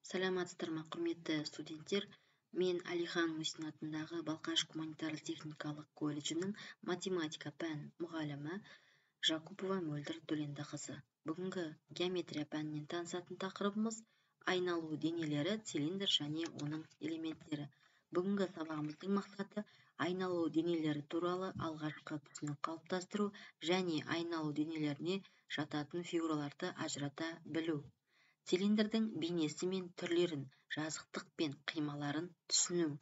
Саламатсыздар ма, құрметті студенттер? Мен Алихан Мусин атындағы Балқаш гуманитарлы-техникалық колледжінің математика пән мұғалімі Жакупова Мөлдір Төлендіқызы. Бүгінгі геометрия пәнінен танысатын тақырыбымыз айналу денелері, цилиндр және оның элементтері. Бүгінгі сабағымыздың мақсаты айналу денелері туралы алғашқы түсінік қалыптастыру және айналу денелеріне жататын фигураларды ажырата білу. Цилиндрдің бейнесі мен түрлерін, жазықтық пен қималарын түсіну.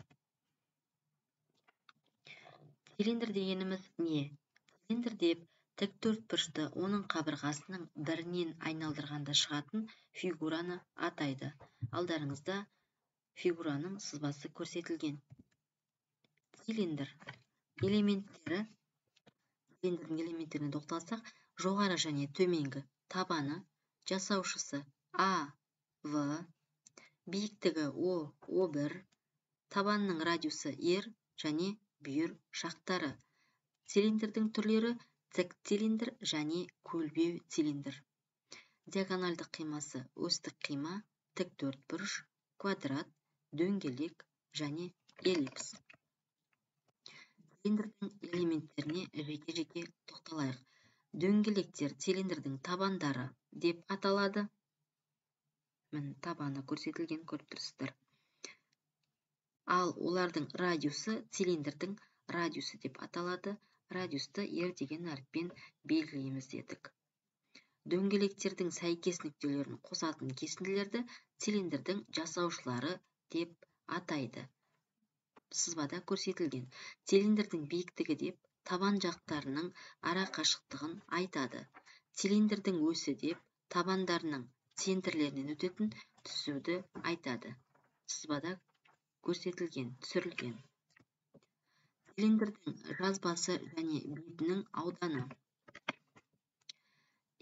Цилиндр дегеніміз не? Цилиндр деп тік төртбұрышты оның қабырғасының бірінен айналдырғанда шығатын фигураны атайды. Алдарыңызда фигураның сызбасы көрсетілген. Цилиндр элементтері. Цилиндрдің элементтеріне тоқталсақ, жоғары және төменгі табаны, жасаушысы А, В, биіктігі О, О1, табанның радиусы R және бүйір шақтары. Цилиндрдің түрлері тік цилиндр және көлбеу цилиндр. Диагональдық қимасы осьтік қима, тік төртбұрыш, квадрат, дөңгелек және эллипс. Цилиндрдің элементтеріне жеке-жеке тоқталайық. Дөңгелектер цилиндрдің табандары деп аталады. Табаны көрсетілген, көріп тұрсыздар. Ал олардың радиусы цилиндрдің радиусы деп аталады. Радиусты R деген әріппен белгілейміз дедік. Дөңгелектердің сәйкес нүктелерін қосатын кесінділерді цилиндрдің жасаушылары деп атайды. Сызбада көрсетілген. Цилиндрдің биіктігі деп табан жақтарының ара қашықтығын айтады. Цилиндрдің өсі деп табандарының центрлерінен өтетін түсуді айтады. Сызбада көрсетілген, түсірілген. Цилиндрдің жазбасы және бетінің ауданы.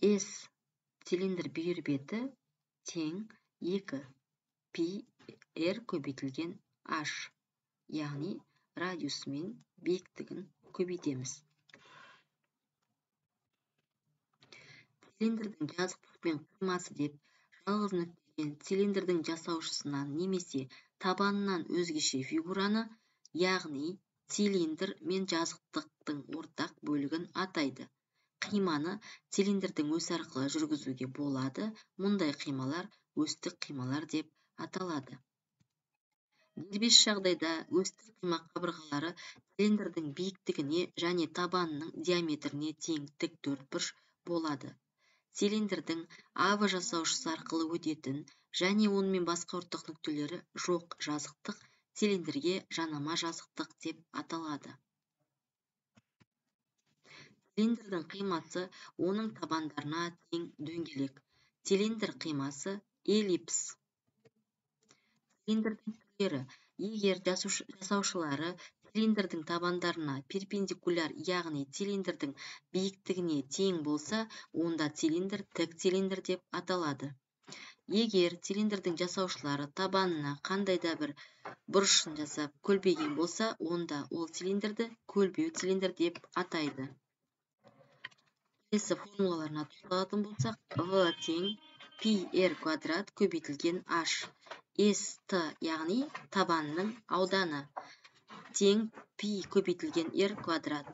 S цилиндр бүйір беті тең 2 π R көбейтілген H, яғни радиусы мен биіктігін көбейтеміз. Цилиндрдің жазықтық пен қимасы деп жалғыз нүктеден цилиндрдің жасаушысынан немесе табанынан өзгеше фигураны, яғни цилиндр мен жазықтықтың ортақ бөлігін атайды. Қиманы цилиндрдің өсі арқылы жүргізуге болады. Мұндай қималар осьтік қималар деп аталады. Дербес жағдайда осьтік қима қабырғалары цилиндрдің биіктігіне және табанының диаметріне тең тік төртбұрыш болады. Цилиндрдің АВ жасаушысы арқылы өтетін және онымен басқа ортақ нүктелері жоқ жазықтық цилиндрге жанама жазықтық деп аталады. Цилиндрдің қимасы оның табандарына тең дөңгелек. Цилиндр қимасы эллипс. Цилиндрдің түрлері. Егер жасаушылары цилиндрдің табандарына перпендикуляр, яғни цилиндрдің биіктігіне тең болса, онда цилиндр тік цилиндр деп аталады. Егер цилиндрдің жасаушылары табанына қандай да бір бұрышын жасап көлбеген болса, онда ол цилиндрді көлбеу цилиндр деп атайды. Келесі формулаларына тоқталатын болсақ, V тең πr квадрат көбейтілген H. S-T, яғни табанның ауданы, тең π көбейтілген R квадрат.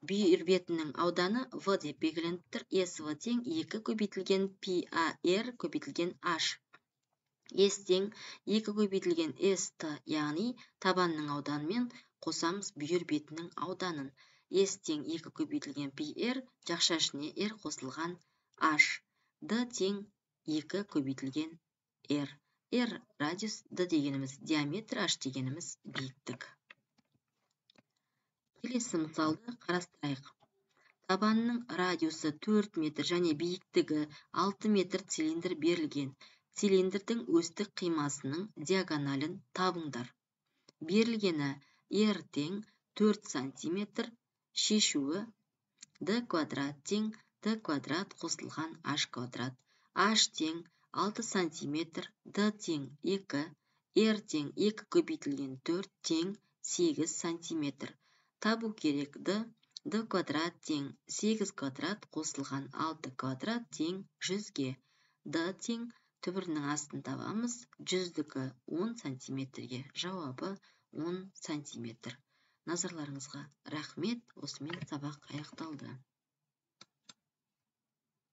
Бүйір бетінің ауданы V деп белгіленіп тұр. SV тең 2 көбейтілген πr көбейтілген H. S тең 2 көбейтілген ST, яғни табанның ауданымен қосамыз бүйір бетінің ауданын. S тең 2 көбейтілген πr, жақша ішіне R қосылған H. D тең 2 көбейтілген R. R радиус, D дегеніміз диаметр, H дегеніміз биіктік. Келесі мысалды қарастырайық. Табанның радиусы 4 метр және биіктігі 6 метр цилиндр берілген. Цилиндрдің осьтік қимасының диагоналін табыңдар. Берілгені R тең 4 см, шешуі D квадрат тең D квадрат қосылған H квадрат. H тең 6 см, D тең 2, R тең 2 көбейтілген 4 тең 8 см. Табу керек D квадрат тең 8 квадрат қосылған 6 квадрат тең 100-ге. D тең түбірінің астын табамыз. 100-дікі 10 сантиметрге, жауабы 10 сантиметр. Назарларыңызға рахмет. Осымен сабақ аяқталды.